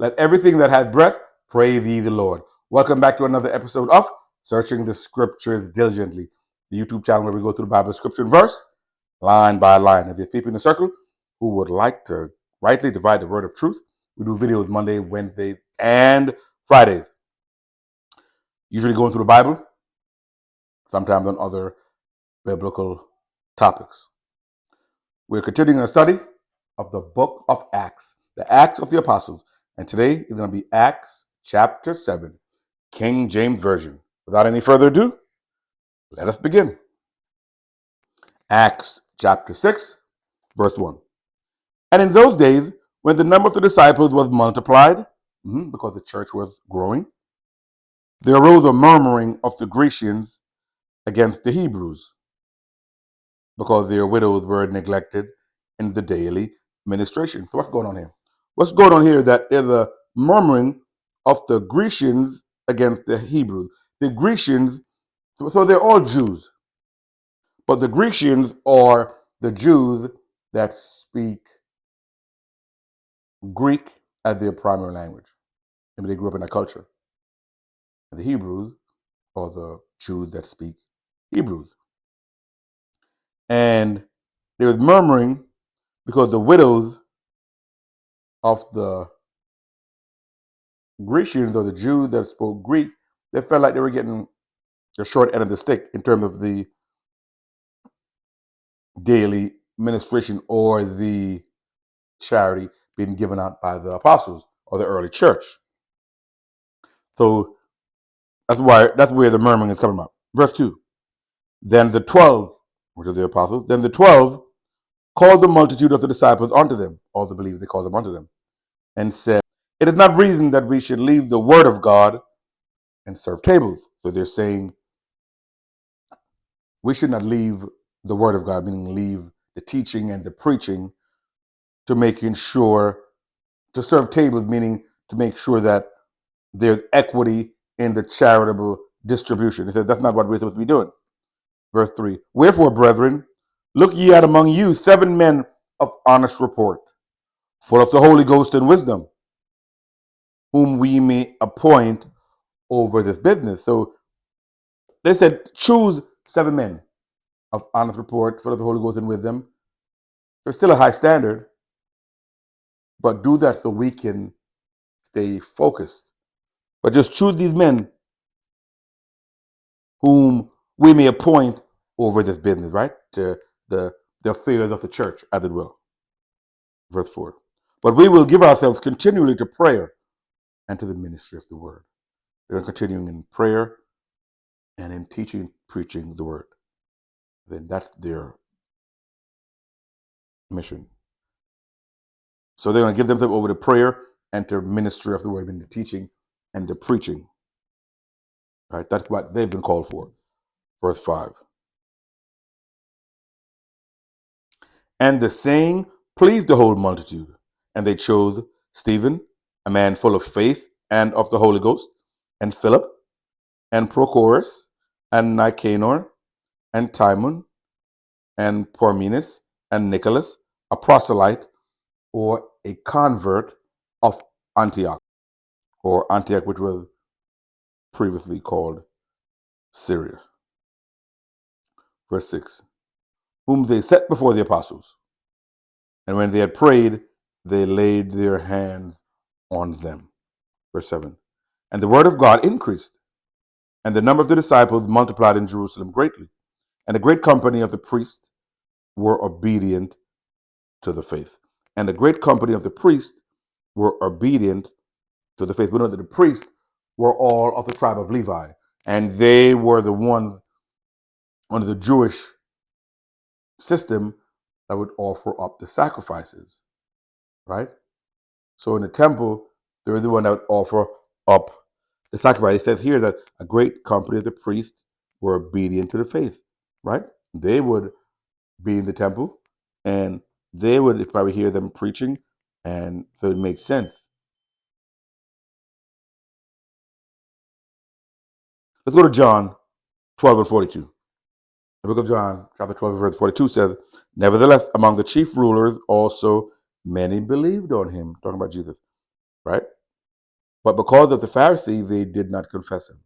Let everything that hath breath praise ye the Lord. Welcome back to another episode of Searching the Scriptures Diligently, the YouTube channel where we go through the Bible scripture and verse, line by line. If there's people in the circle who would like to rightly divide the word of truth, we do videos Monday, Wednesday, and Fridays. Usually going through the Bible, sometimes on other biblical topics. We're continuing a study of the book of Acts, the Acts of the Apostles. And today is going to be Acts chapter 7, King James Version. Without any further ado, let us begin. Acts chapter 6, verse 1. And in those days, when the number of the disciples was multiplied, because the church was growing, there arose a murmuring of the Grecians against the Hebrews, because their widows were neglected in the daily ministration. So what's going on here? What's going on here is that there's a murmuring of the Grecians against the Hebrews. The Grecians, so they're all Jews, but the Grecians are the Jews that speak Greek as their primary language. I mean, they grew up in that culture. And the Hebrews are the Jews that speak Hebrews. And there was murmuring because the widows of the Grecians, or the Jews that spoke Greek, they felt like they were getting the short end of the stick in terms of the daily ministration or the charity being given out by the apostles or the early church. So that's where the murmuring is coming from. Verse 2. Then the 12, which are the apostles, then the 12 called the multitude of the disciples unto them, all the believers, they called them unto them, and said, it is not reason that we should leave the word of God and serve tables. So they're saying we should not leave the word of God, meaning leave the teaching and the preaching, to making sure to serve tables, meaning to make sure that there's equity in the charitable distribution. He says that's not what we're supposed to be doing. Verse 3. Wherefore, brethren, look ye out among you 7 men of honest report, full of the Holy Ghost and wisdom, whom we may appoint over this business. So they said, choose 7 men of honest report, full of the Holy Ghost and wisdom. There's still a high standard, but do that so we can stay focused. But just choose these men whom we may appoint over this business, right? To the affairs of the church, as it will. Verse 4. But we will give ourselves continually to prayer and to the ministry of the word. They're continuing in prayer and in teaching, preaching the word. Then that's their mission. So they're going to give themselves over to prayer and to ministry of the word, and the teaching and the preaching. Right? That's what they've been called for. Verse 5. And the saying pleased the whole multitude, and they chose Stephen, a man full of faith and of the Holy Ghost, and Philip, and Prochorus, and Nicanor, and Timon, and Parmenas, and Nicholas, a proselyte or a convert of Antioch, which was previously called Syria. Verse 6. Whom they set before the apostles. And when they had prayed, they laid their hands on them. Verse 7. And the word of God increased, and the number of the disciples multiplied in Jerusalem greatly. And a great company of the priests were obedient to the faith. And a great company of the priests were obedient to the faith. We know that the priests were all of the tribe of Levi, and they were the ones under the Jewish system that would offer up the sacrifices, right? So in the temple, they were the one that would offer up the sacrifice. It says here that a great company of the priests were obedient to the faith, right? They would be in the temple, and they would probably hear them preaching, and so it makes sense. Let's go to John 12 and 42. The book of John, chapter 12, verse 42 says, nevertheless, among the chief rulers also many believed on him. Talking about Jesus, right? But because of the Pharisee, they did not confess him,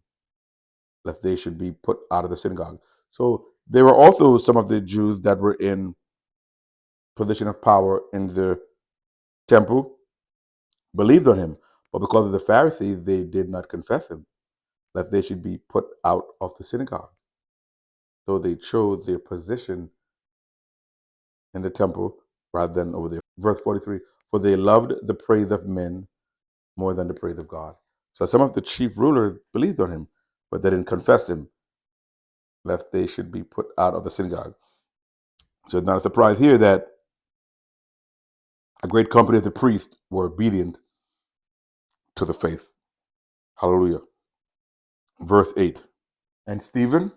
lest they should be put out of the synagogue. So there were also some of the Jews that were in position of power in the temple, believed on him. But because of the Pharisees, they did not confess him, lest they should be put out of the synagogue. So they chose their position in the temple rather than over there. Verse 43, for they loved the praise of men more than the praise of God. So some of the chief rulers believed on him, but they didn't confess him, lest they should be put out of the synagogue. So it's not a surprise here that a great company of the priests were obedient to the faith. Hallelujah. Verse 8, and Stephen,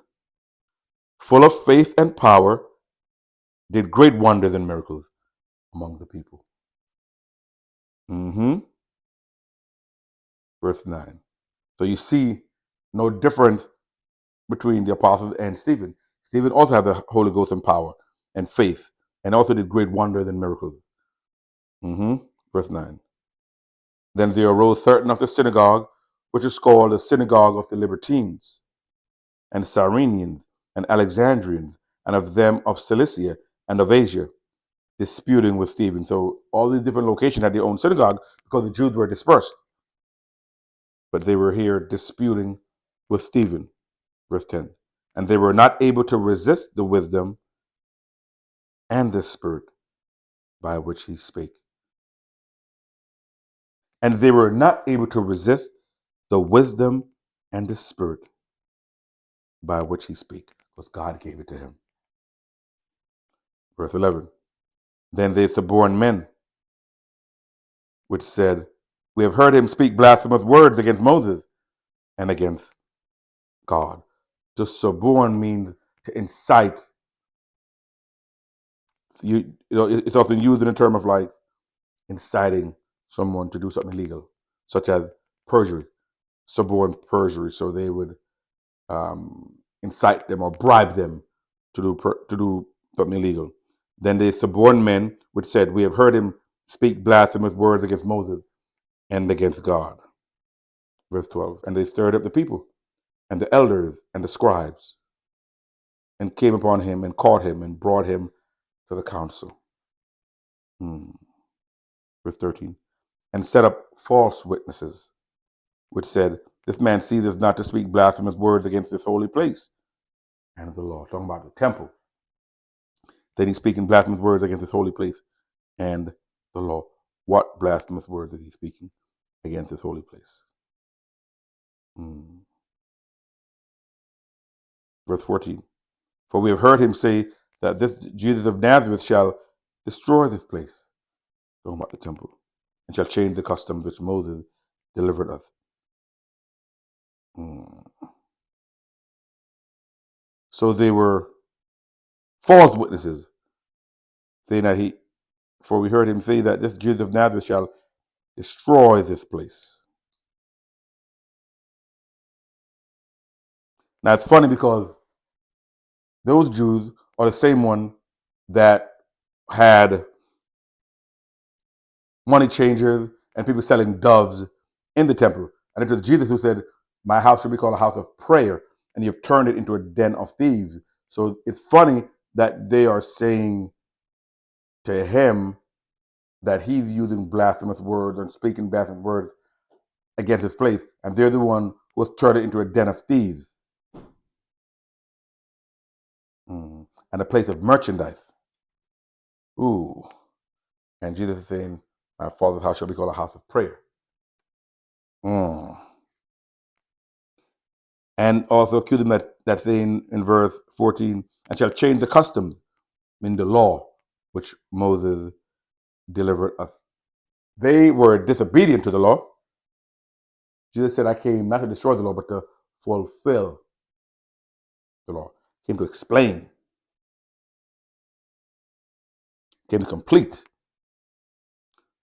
full of faith and power, did great wonders and miracles among the people. Verse 9. So you see no difference between the apostles and Stephen. Stephen also had the Holy Ghost and power and faith, and also did great wonders and miracles. Verse 9. Then there arose certain of the synagogue, which is called the synagogue of the Libertines, and Cyrenians, and Alexandrians, and of them of Cilicia and of Asia, disputing with Stephen. So all these different locations had their own synagogue because the Jews were dispersed. But they were here disputing with Stephen. Verse 10. And they were not able to resist the wisdom and the spirit by which he spake. And they were not able to resist the wisdom and the spirit by which he spake, because God gave it to him. Verse 11. Then they suborned men, which said, we have heard him speak blasphemous words against Moses and against God. To suborn means to incite. It's often used in a term of like inciting someone to do something illegal, such as perjury, suborn perjury. So they would incite them or bribe them to do something illegal. Then they suborned men, which said, we have heard him speak blasphemous words against Moses and against God. Verse 12. And they stirred up the people and the elders and the scribes, and came upon him and caught him and brought him to the council. Verse 13. And set up false witnesses, which said, this man ceaseth not to speak blasphemous words against this holy place and the law. Talking about the temple. Then he's speaking blasphemous words against this holy place and the law. What blasphemous words is he speaking against this holy place? Verse 14. For we have heard him say that this Jesus of Nazareth shall destroy this place, talking about the temple, and shall change the customs which Moses delivered us. So they were false witnesses, saying that for we heard him say that this Jesus of Nazareth shall destroy this place. Now it's funny because those Jews are the same one that had money changers and people selling doves in the temple. And it was Jesus who said, my house should be called a house of prayer, and you've turned it into a den of thieves. So it's funny that they are saying to him that he's using blasphemous words and speaking blasphemous words against his place, and they're the one who has turned it into a den of thieves and a place of merchandise. Ooh. And Jesus is saying, my Father's house shall be called a house of prayer. And also accuse them that thing in verse 14, and shall change the customs in the law which Moses delivered us. They were disobedient to the law. Jesus said, I came not to destroy the law, but to fulfill the law. Came to explain, came to complete.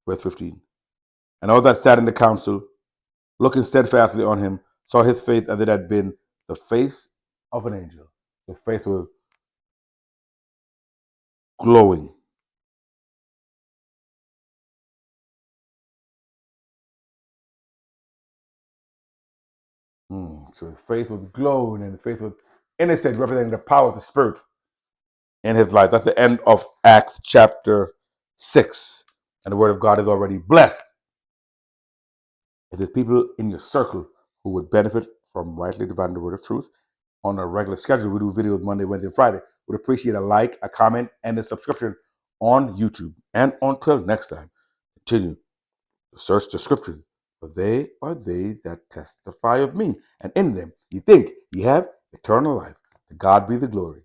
Verse 15. And all that sat in the council, looking steadfastly on him, saw his face as it had been the face of an angel. The face was glowing. So his faith was glowing and his faith was innocent, representing the power of the Spirit in his life. That's the end of Acts chapter 6. And the word of God is already blessed. If there's people in your circle who would benefit from rightly dividing the word of truth on a regular schedule, we do videos Monday, Wednesday, Friday. Would appreciate a like, a comment, and a subscription on YouTube. And until next time, continue to search the scriptures, for they are they that testify of me, and in them ye think ye have eternal life. To God be the glory.